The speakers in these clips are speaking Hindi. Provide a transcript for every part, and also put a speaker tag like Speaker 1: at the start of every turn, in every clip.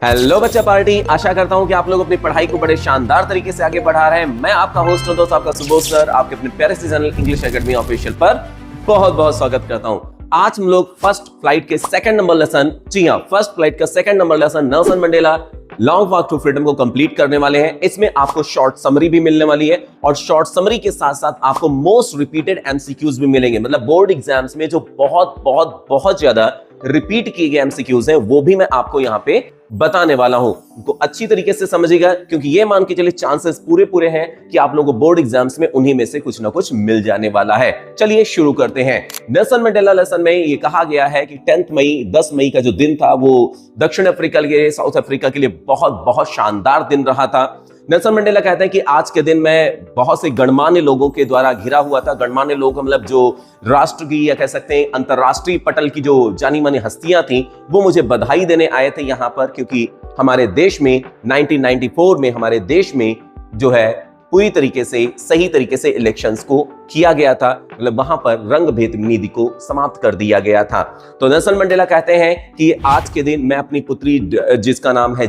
Speaker 1: हेलो बच्चा पार्टी। आशा करता हूं कि आप लोग अपनी पढ़ाई को बड़े शानदार तरीके से आगे बढ़ा रहे हैं। मैं आपका होस्ट हूं दोस्त, आपका सुबोध सर, आपके अपने प्यारे से चैनल इंग्लिश एकेडमी ऑफिशियल पर बहुत बहुत स्वागत करता हूं। आज हम लोग फर्स्ट फ्लाइट के सेकंड नंबर लेसन, जी हां, फर्स्ट फ्लाइट का second number lesson Nelson Mandela Long Walk to Freedom को कंप्लीट करने वाले हैं। इसमें आपको शॉर्ट समरी भी मिलने वाली है और शॉर्ट समरी के साथ साथ आपको मोस्ट रिपीटेड एमसीक्यूज भी मिलेंगे। मतलब बोर्ड एग्जाम्स में जो बहुत बहुत बहुत ज्यादा रिपीट किए गए एमसीक्यूज हैं वो भी मैं आपको यहां पे बताने वाला हूं। उनको अच्छी तरीके से समझिएगा क्योंकि ये मान के चलिए चांसेस पूरे हैं कि आप लोगों को बोर्ड एग्जाम्स में उन्हीं में से कुछ ना कुछ मिल जाने वाला है। चलिए शुरू करते हैं। नेल्सन मंडेला लेसन में ये कहा गया है कि 10 मई का जो दिन था वो दक्षिण अफ्रीका के लिए, साउथ अफ्रीका के लिए बहुत बहुत शानदार दिन रहा था। नेल्सन मंडेला कहते हैं कि आज के दिन मैं बहुत से गणमान्य लोगों के द्वारा घिरा हुआ था। गणमान्य लोग मतलब जो राष्ट्र की या कह सकते हैं अंतरराष्ट्रीय पटल की जो जानी मानी हस्तियां थी वो मुझे बधाई देने आए थे यहाँ पर, क्योंकि हमारे देश में 1994 में हमारे देश में जो है पूरी तरीके से सही तरीके से इलेक्शंस को किया गया था। मतलब वहां पर रंग भेद नीति को समाप्त कर दिया गया था। तो नेल्सन मंडेला कहते हैं कि आज के दिन मैं अपनी पुत्री जिसका नाम है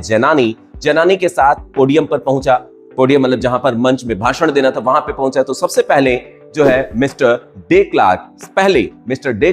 Speaker 1: जनानी के साथ पोडियम पर पहुंचा। पोडियम मतलब जहां पर मंच में भाषण देना था वहां पे पहुंचा। तो सबसे पहले जो है मिस्टर डे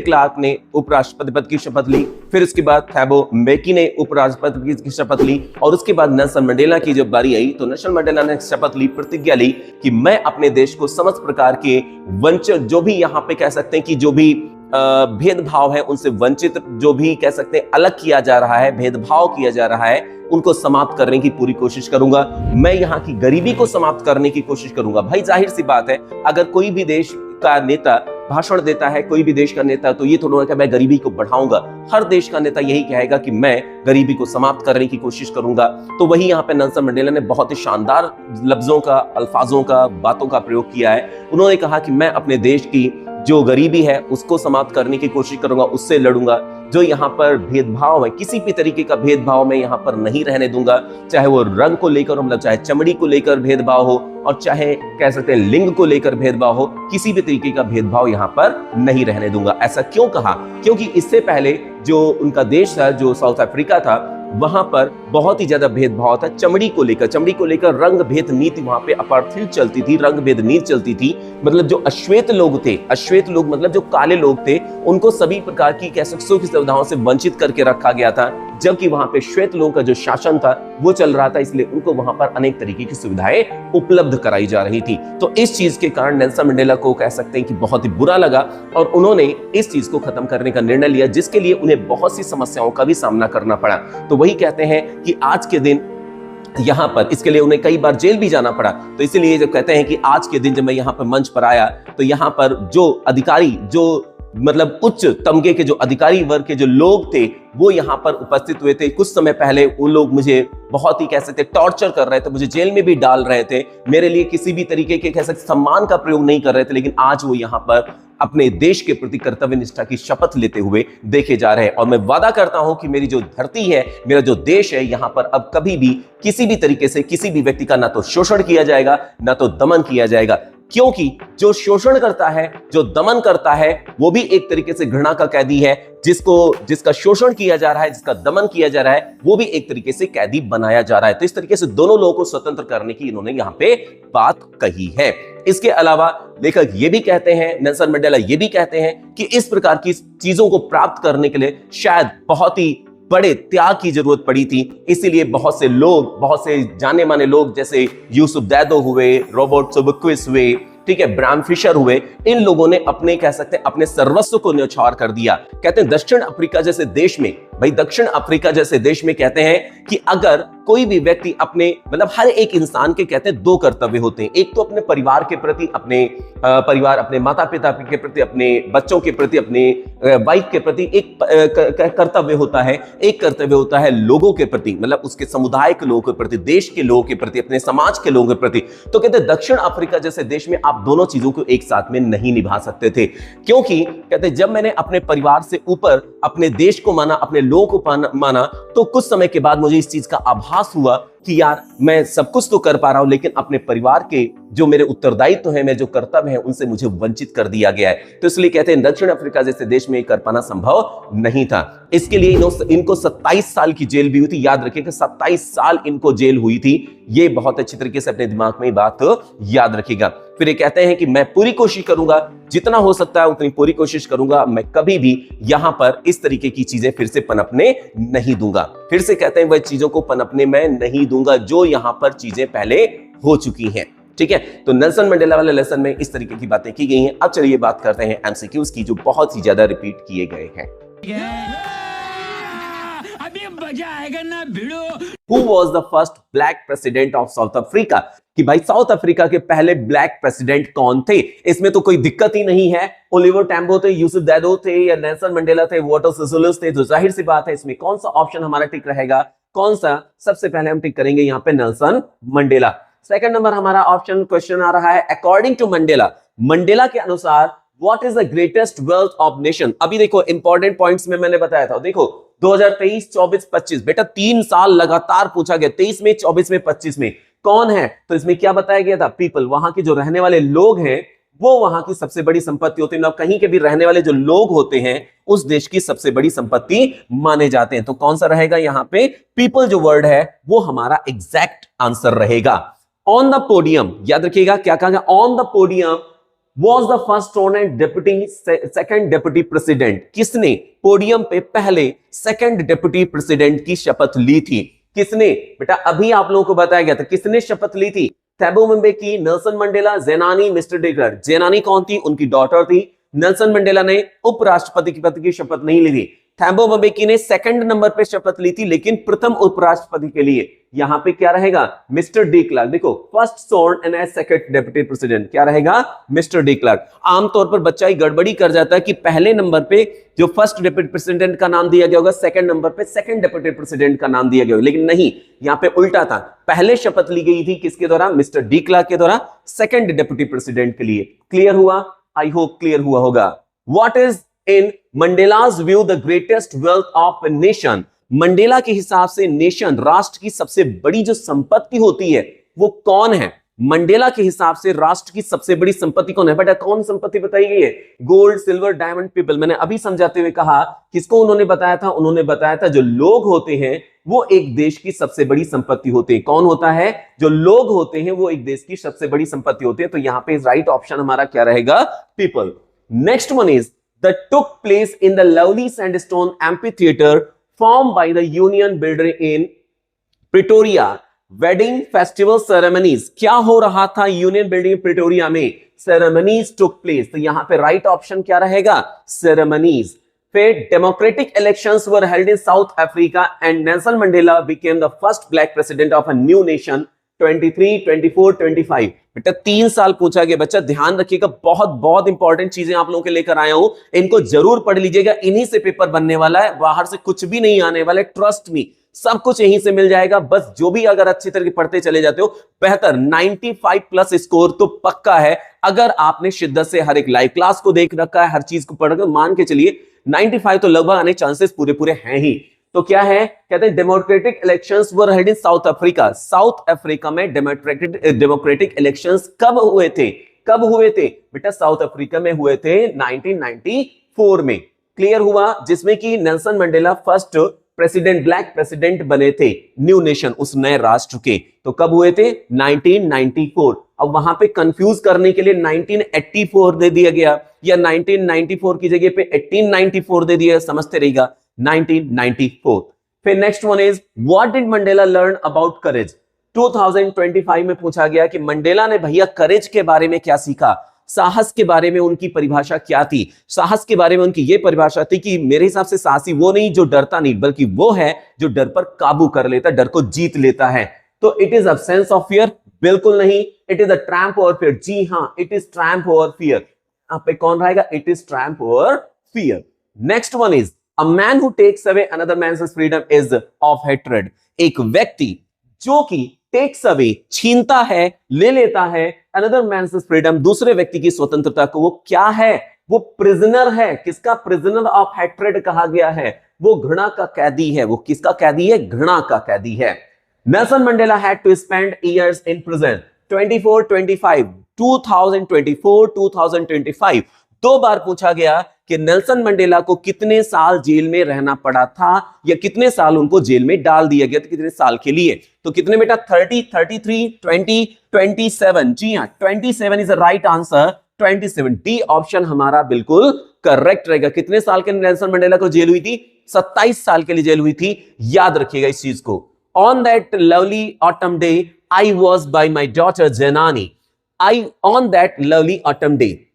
Speaker 1: क्लार्क ने उपराष्ट्रपति पद की शपथ ली। फिर उसके बाद थैबो म्बेकी ने उपराष्ट्रपति की शपथ ली और उसके बाद नेल्सन मंडेला की जब बारी आई तो नेल्सन मंडेला ने शपथ ली, प्रतिज्ञा ली कि मैं अपने देश को समस्त प्रकार के वंचित, जो भी यहाँ पे कह सकते हैं कि जो भी भेदभाव है उनसे वंचित, जो भी कह सकते हैं अलग किया जा रहा है, भेदभाव किया जा रहा है, उनको समाप्त करने की पूरी कोशिश करूंगा। मैं यहाँ की गरीबी को समाप्त करने की कोशिश करूंगा। भाई जाहिर सी बात है, अगर कोई भी देश का नेता भाषण देता है, कोई भी देश का नेता, तो ये थोड़ा कि मैं गरीबी को बढ़ाऊंगा। हर देश का नेता यही कहेगा कि मैं गरीबी को समाप्त करने की कोशिश करूंगा। तो वही यहाँ पे नेल्सन मंडेला ने बहुत ही शानदार लफ्जों का, अल्फाजों का, बातों का प्रयोग किया है। उन्होंने कहा कि मैं अपने देश की जो गरीबी है उसको समाप्त करने की कोशिश करूंगा, उससे लड़ूंगा। जो यहाँ पर भेदभाव है, किसी भी तरीके का भेदभाव मैं यहाँ पर नहीं रहने दूंगा, चाहे वो रंग को लेकर हो, मतलब चाहे चमड़ी को लेकर भेदभाव हो और चाहे कह सकते हैं लिंग को लेकर भेदभाव हो, किसी भी तरीके का भेदभाव यहाँ पर नहीं रहने दूंगा। ऐसा क्यों कहा? क्योंकि इससे पहले जो उनका देश था, जो साउथ अफ्रीका था, वहां पर बहुत ही ज्यादा भेदभाव था चमड़ी को लेकर रंग भेद नीति वहां पे अपार्थाइड चलती थी, रंग भेद नीति चलती थी। मतलब जो अश्वेत लोग मतलब जो काले लोग थे, उनको सभी प्रकार की कह सकते सुख सुविधाओं से वंचित करके रखा गया था, जबकि वहां पे श्वेत लोगों का जो शासन था वो चल रहा था, इसलिए उनको वहां पर अनेक तरीके की सुविधाएं उपलब्ध कराई जा रही थी। तो इस चीज के कारण नेल्सन मंडेला को कह सकते हैं कि बहुत ही बुरा लगा और उन्होंने इस चीज को खत्म करने का निर्णय लिया, जिसके लिए उन्हें बहुत सी समस्याओं का भी सामना करना पड़ा। तो वही कहते हैं कि आज के दिन यहाँ पर इसके लिए उन्हें कई बार जेल भी जाना पड़ा। तो इसीलिए जब कहते हैं कि आज के दिन जब मैं यहाँ पर मंच पर आया तो यहाँ पर जो अधिकारी, जो मतलब उच्च तमगे के जो अधिकारी वर्ग के जो लोग थे वो यहाँ पर उपस्थित हुए थे। कुछ समय पहले वो लोग मुझे बहुत ही कह सकते टॉर्चर कर रहे थे, मुझे जेल में भी डाल रहे थे, मेरे लिए किसी भी तरीके के कह सकते सम्मान का प्रयोग नहीं कर रहे थे, लेकिन आज वो यहाँ पर अपने देश के प्रति कर्तव्य निष्ठा की शपथ लेते हुए देखे जा रहे हैं। और मैं वादा करता हूं कि मेरी जो धरती है, मेरा जो देश है, यहाँ पर अब कभी भी किसी भी तरीके से किसी भी व्यक्ति का ना तो शोषण किया जाएगा ना तो दमन किया जाएगा। क्योंकि जो शोषण करता है, जो दमन करता है, वो भी एक तरीके से घृणा का कैदी है। जिसका शोषण किया जा रहा है, जिसका दमन किया जा रहा है, वो भी एक तरीके से कैदी बनाया जा रहा है। तो इस तरीके से दोनों लोगों को स्वतंत्र करने की इन्होंने यहां पे बात कही है। इसके अलावा लेखक ये भी कहते हैं, नेल्सन मंडेला ये भी कहते हैं कि इस प्रकार की चीजों को प्राप्त करने के लिए शायद बहुत ही बड़े त्याग की जरूरत पड़ी थी। इसीलिए बहुत से जाने माने लोग जैसे यूसुफ दैदो हुए, रॉबर्ट सोबक्विस हुए, ठीक है, ब्राम फिशर हुए, इन लोगों ने अपने कह सकते हैं अपने सर्वस्व को न्यौछावर कर दिया। कहते हैं दक्षिण अफ्रीका जैसे देश में कहते हैं कि अगर कोई भी व्यक्ति अपने मतलब हर एक इंसान के कहते हैं दो कर्तव्य होते हैं। एक तो अपने परिवार के प्रति, अपने माता पिता के प्रति, अपने बच्चों के प्रति, अपने वाइफ के प्रति एक कर्तव्य होता है। एक कर्तव्य होता है लोगों के प्रति, मतलब उसके समुदाय के लोगों के प्रति, देश के लोगों के प्रति, अपने समाज के लोगों के प्रति। तो कहते हैं दक्षिण अफ्रीका जैसे देश में आप दोनों चीजों को एक साथ में नहीं निभा सकते थे, क्योंकि कहते जब मैंने अपने परिवार से ऊपर अपने देश को माना, अपने लोगों को माना, तो कुछ समय के बाद मुझे इस चीज का आभास हुआ कि यार मैं सब कुछ तो कर पा रहा हूं, लेकिन अपने परिवार के जो मेरे उत्तरदायित्व है, मेरे जो कर्तव्य है, उनसे मुझे वंचित कर दिया गया है। तो इसलिए कहते हैं दक्षिण अफ्रीका जैसे देश में कर पाना संभव नहीं था। इसके लिए इनको 27 साल की जेल भी हुई थी। याद रखिएगा 27 साल इनको जेल हुई थी। ये बहुत अच्छी तरीके से अपने दिमाग में बात याद रखिएगा। फिर ये कहते हैं कि मैं पूरी कोशिश करूंगा, जितना हो सकता है उतनी पूरी कोशिश करूंगा, मैं कभी भी यहां पर इस तरीके की चीजें फिर से पनपने नहीं दूंगा। फिर से कहते हैं वह चीजों को पनपने में नहीं दूंगा जो यहां पर चीजें पहले हो चुकी हैं। ठीक है, तो नेल्सन मंडेला वाले लेसन में इस तरीके की बातें की गई हैं। अब चलिए बात करते हैं एमसीक्यूज की, जो बहुत ही ज्यादा रिपीट किए गए हैं। अभी मजा आएगा ना भिड़ो। Who was the first black president of South Africa? कि भाई साउथ अफ्रीका के पहले ब्लैक प्रेसिडेंट कौन थे? इसमें तो कोई दिक्कत ही नहीं है। ओलिवर टैम्बो थे, यूसुफ डैडो थे, या नेल्सन मंडेला थे, वॉल्टर सिसोलिस थे। तो जाहिर सी बात है इसमें कौन सा ऑप्शन हमारा टिक रहेगा? कौन सा? सबसे पहले हम टिक करेंगे यहाँ पे नेल्सन मंडेला। सेकंड नंबर हमारा ऑप्शन क्वेश्चन आ रहा है, अकॉर्डिंग टू मंडेला, मंडेला के अनुसार what is the greatest wealth of nation? अभी देखो इंपॉर्टेंट पॉइंट्स में मैंने बताया था, देखो 2023, 24, 25 बेटा 3 साल लगातार पूछा गया, 23 में, 24 में, 25 में कौन है? तो इसमें क्या बताया गया था? पीपल, वहां के जो रहने वाले लोग हैं वो वहां की सबसे बड़ी संपत्ति होती है। कहीं के भी रहने वाले जो लोग होते हैं उस देश की सबसे बड़ी संपत्ति माने जाते हैं। तो कौन सा रहेगा यहां पे? पीपल जो वर्ड है वो हमारा एग्जैक्ट आंसर रहेगा। ऑन द पोडियम, याद रखिएगा क्या कहा गया? On the podium was the first honored deputy second deputy president? किसने पोडियम पे पहले सेकंड डेप्यूटी प्रेसिडेंट की शपथ ली थी? किसने? बेटा अभी आप लोगों को बताया गया था किसने शपथ ली थी। Thabo Mbeki, Nelson Mandela, Zenani, mister de Klerk. Zenani कौन थी? उनकी डॉटर थी। नेल्सन मंडेला ने उपराष्ट्रपति के पद की शपथ नहीं ली थी। थैबो म्बेकी ने सेकंड नंबर पे शपथ ली थी, लेकिन प्रथम उपराष्ट्रपति के लिए यहां पे क्या रहेगा? Mister de Klerk. देखो first sworn and as second deputy president क्या रहेगा? Mister de Klerk. आमतौर पर बच्चा ही गड़बड़ी कर जाता है कि पहले नंबर पे जो फर्स्ट डेप्यूटी प्रेसिडेंट का नाम दिया गया होगा, सेकंड नंबर पे सेकंड डेप्यूटी प्रेसिडेंट का नाम दिया गया होगा, लेकिन नहीं, यहां पे उल्टा था। पहले शपथ ली गई थी किसके द्वारा? मिस्टर डी क्लर्क के द्वारा, सेकंड डेप्यूटी प्रेसिडेंट के लिए। क्लियर हुआ? आई होप क्लियर हुआ होगा। What is in Mandela's view the greatest wealth of a nation? Mandela के हिसाब से नेशन, राष्ट्र की सबसे बड़ी जो संपत्ति होती है वो कौन है? मंडेला के हिसाब से राष्ट्र की सबसे बड़ी संपत्ति कौन है? बेटा कौन संपत्ति बताई गई है? Gold, silver, diamond, people. मैंने अभी समझाते हुए कहा किसको उन्होंने बताया था? उन्होंने बताया था जो लोग होते हैं वो एक देश की सबसे बड़ी संपत्ति होते हैं। कौन होता है? जो लोग होते हैं वो एक देश की सबसे बड़ी संपत्ति होते हैं। तो यहां पे राइट ऑप्शन हमारा क्या रहेगा? People. Next one is that took place in the lovely sandstone amphitheater formed by the Union Builder in Pretoria. Wedding festival ceremonies, क्या हो रहा था यूनियन बिल्डिंग प्रिटोरिया में? ceremonies took place। तो यहां पे राइट ऑप्शन क्या रहेगा? ceremonies। फिर democratic elections were held in South Africa and Nelson Mandela became the first black president of a new nation 23, 24, 25। बेटा 3 साल पूछा गया। बच्चा ध्यान रखिएगा, बहुत बहुत इंपॉर्टेंट चीजें आप लोगों के लेकर आया हूं, इनको जरूर पढ़ लीजिएगा। इन्हीं से पेपर बनने वाला है, बाहर से कुछ भी नहीं आने वाला है, ट्रस्ट मी, सब कुछ यहीं से मिल जाएगा। बस जो भी अगर अच्छी तरह पढ़ते चले जाते हो बेहतर। 95 प्लस स्कोर तो पक्का है अगर आपने शिद्दत से हर एक लाइव क्लास को देख रखा है, हर चीज को पढ़कर मान के चलिए 95 तो लगभग आने चांसेस पूरे पूरे हैं ही। तो क्या है? कहते हैं democratic elections were held in south Africa. South Africa में डेमोक्रेटिक इलेक्शंस कब हुए थे? कब हुए थे? बेटा साउथ अफ्रीका में हुए थे 1994 में। क्लियर हुआ? जिसमें कि Nelson Mandela first president, black president बने थे न्यू नेशन, उस नए राष्ट्र के। तो कब हुए थे? 1994। अब वहां पे कंफ्यूज करने के लिए 1984 दे दिया गया, या 1994 की जगह पे 1894 दे दिया, समझते रहिएगा 1994। फिर next one is what did Mandela learn about करेज? 2025 में पूछा गया कि मंडेला ने भैया करेज के बारे में क्या सीखा, साहस के बारे में उनकी परिभाषा क्या थी? साहस के बारे में उनकी यह परिभाषा थी कि मेरे हिसाब से साहसी वो नहीं जो डरता नहीं, बल्कि वो है जो डर पर काबू कर लेता, डर को जीत लेता है। तो it is absence of fear? बिल्कुल नहीं। It is a triumph over fear? जी हां, it is triumph over fear. यहां पे कौन रहेगा? It is triumph over fear. Next one is A man who takes away another man's freedom is of hatred। एक व्यक्ति जो कि takes away, छीनता है, ले लेता है another man's freedom, दूसरे व्यक्ति की स्वतंत्रता को, वो क्या है? वो prisoner है। किसका? prisoner of hatred कहा गया है। वो घृणा का कैदी है। वो किसका कैदी है? घृणा का कैदी है। Nelson Mandela had to spend years in prison 24, 25, 2024, 2025। दो बार पूछा गया कि नेल्सन मंडेला को कितने साल जेल में रहना पड़ा था या कितने साल उनको जेल में डाल दिया गया था, कितने साल के लिए। तो कितने बेटा? 30, 33, 20, 27। जी हां, 27 is the right answer. 27 D option हमारा बिल्कुल करेक्ट रहेगा। कितने साल के नेल्सन मंडेला को जेल हुई थी? 27 साल के लिए जेल हुई थी। याद रखिएगा इस चीज को। On that lovely autumn day I was by my daughter Zenani. On that lovely autumn day,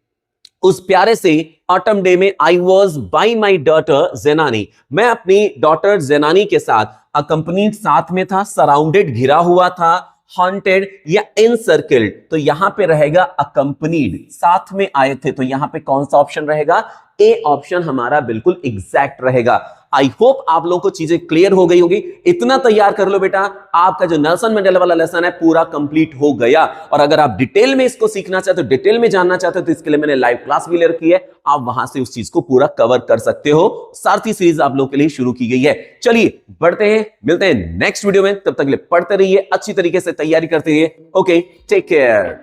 Speaker 1: उस प्यारे से ऑटम डे में I was by my daughter Zenani, मैं अपनी डॉटर जेनानी के साथ, अकंपनीड साथ में था, सराउंडेड घिरा हुआ था, हॉन्टेड या इनसर्किल्ड, तो यहां पे रहेगा अकंपनीड, साथ में आए थे। तो यहां पे कौन सा ऑप्शन रहेगा? ए ऑप्शन हमारा बिल्कुल एग्जैक्ट रहेगा। आई होप आप लोगों को चीजें क्लियर हो गई होगी। इतना तैयार कर लो बेटा, आपका जो नेल्सन मंडेला वाला लेसन है पूरा कंप्लीट हो गया। और अगर आप डिटेल में इसको सीखना चाहते हो, डिटेल में जानना चाहते हो, तो इसके लिए मैंने लाइव क्लास भी ले रखी है, आप वहां से उस चीज को पूरा कवर कर सकते हो। सारथी सीरीज आप लोगों के लिए शुरू की गई है। चलिए बढ़ते हैं, मिलते हैं नेक्स्ट वीडियो में। तब तक के लिए पढ़ते रहिए, अच्छी तरीके से तैयारी करते रहिए। Okay, take care.